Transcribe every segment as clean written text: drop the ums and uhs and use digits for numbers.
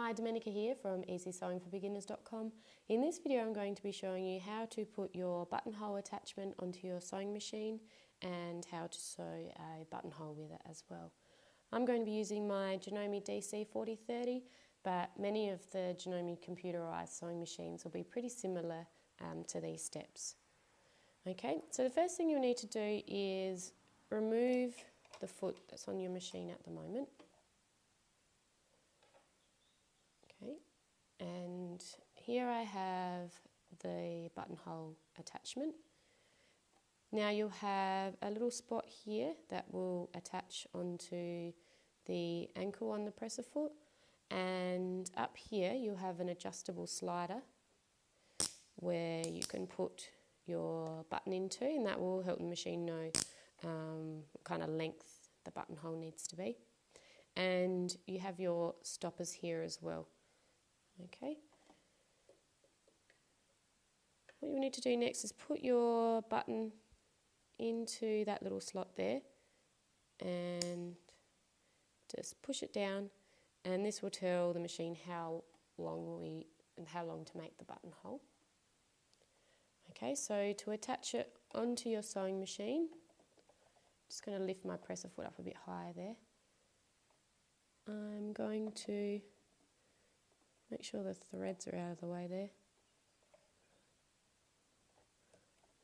Hi, Domenica here from easysewingforbeginners.com. In this video I'm going to be showing you how to put your buttonhole attachment onto your sewing machine and how to sew a buttonhole with it as well. I'm going to be using my Janome DC4030, but many of the Janome computerized sewing machines will be pretty similar to these steps. Okay, so the first thing you'll need to do is remove the foot that's on your machine at the moment. Okay, and here I have the buttonhole attachment. Now you'll have a little spot here that will attach onto the ankle on the presser foot, and up here you'll have an adjustable slider where you can put your button into, and that will help the machine know what kind of length the buttonhole needs to be. And you have your stoppers here as well. Okay. What you need to do next is put your button into that little slot there and just push it down, and this will tell the machine how long to make the buttonhole. Okay, so to attach it onto your sewing machine, I'm just going to lift my presser foot up a bit higher there. I'm going to make sure the threads are out of the way there.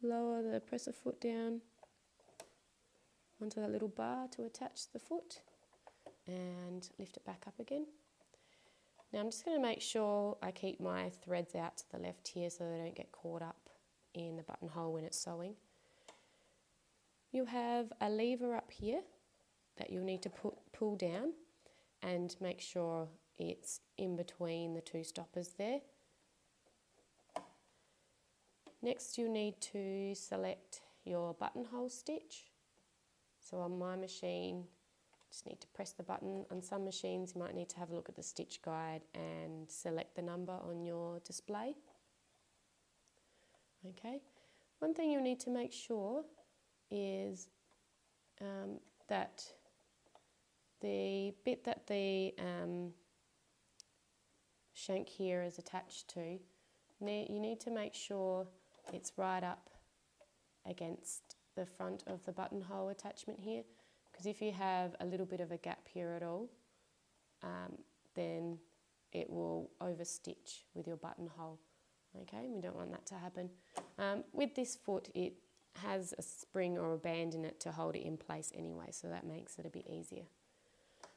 Lower the presser foot down onto that little bar to attach the foot and lift it back up again. Now I'm just going to make sure I keep my threads out to the left here so they don't get caught up in the buttonhole when it's sewing. You have a lever up here that you'll need to pull down and make sure it's in between the two stoppers there. Next you'll need to select your buttonhole stitch. So on my machine, just need to press the button. On some machines you might need to have a look at the stitch guide and select the number on your display. Okay, one thing you'll need to make sure is that the bit that the shank here is attached to, you need to make sure it's right up against the front of the buttonhole attachment here, because if you have a little bit of a gap here at all, then it will overstitch with your buttonhole. Okay, we don't want that to happen. With this foot, it has a spring or a band in it to hold it in place anyway, so that makes it a bit easier.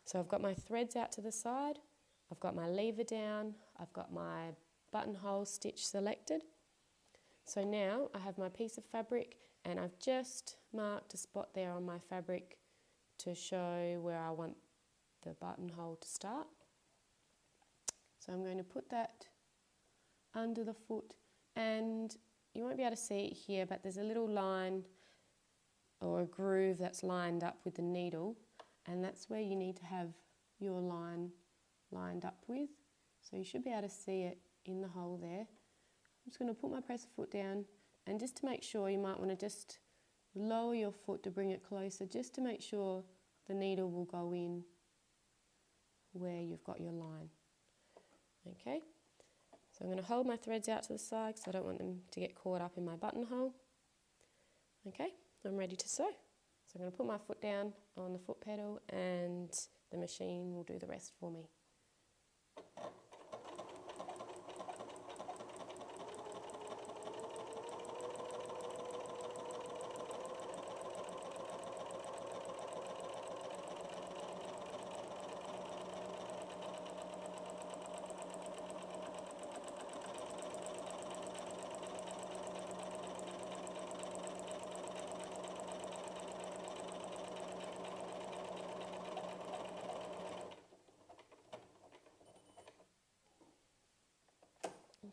So I've got my threads out to the side, I've got my lever down, I've got my buttonhole stitch selected. So now I have my piece of fabric and I've just marked a spot there on my fabric to show where I want the buttonhole to start. So I'm going to put that under the foot, and you won't be able to see it here, but there's a little line or a groove that's lined up with the needle, and that's where you need to have your line lined up with. So you should be able to see it in the hole there. I'm just going to put my presser foot down, and just to make sure, you might want to just lower your foot to bring it closer, just to make sure the needle will go in where you've got your line. Okay, so I'm going to hold my threads out to the side because I don't want them to get caught up in my buttonhole. Okay, I'm ready to sew. So I'm going to put my foot down on the foot pedal and the machine will do the rest for me.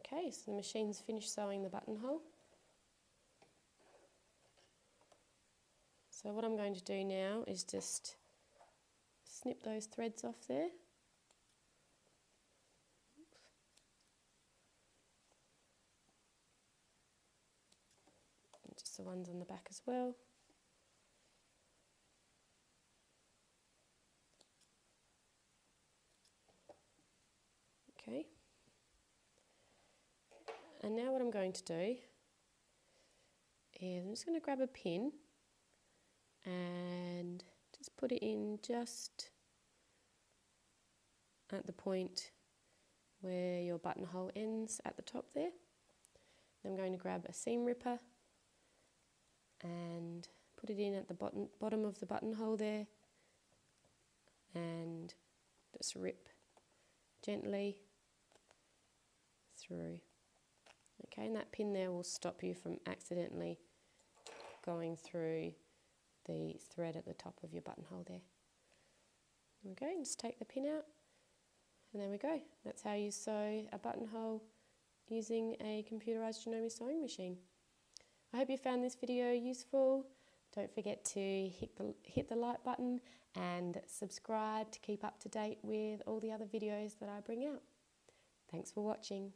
Okay, so the machine's finished sewing the buttonhole. So what I'm going to do now is just snip those threads off there. And just the ones on the back as well. Okay. And now what I'm going to do is I'm just going to grab a pin and just put it in just at the point where your buttonhole ends at the top there. I'm going to grab a seam ripper and put it in at the bottom of the buttonhole there and just rip gently through. Okay, and that pin there will stop you from accidentally going through the thread at the top of your buttonhole there. Okay, just take the pin out and there we go. That's how you sew a buttonhole using a computerized Janome sewing machine. I hope you found this video useful. Don't forget to hit the like button and subscribe to keep up to date with all the other videos that I bring out. Thanks for watching.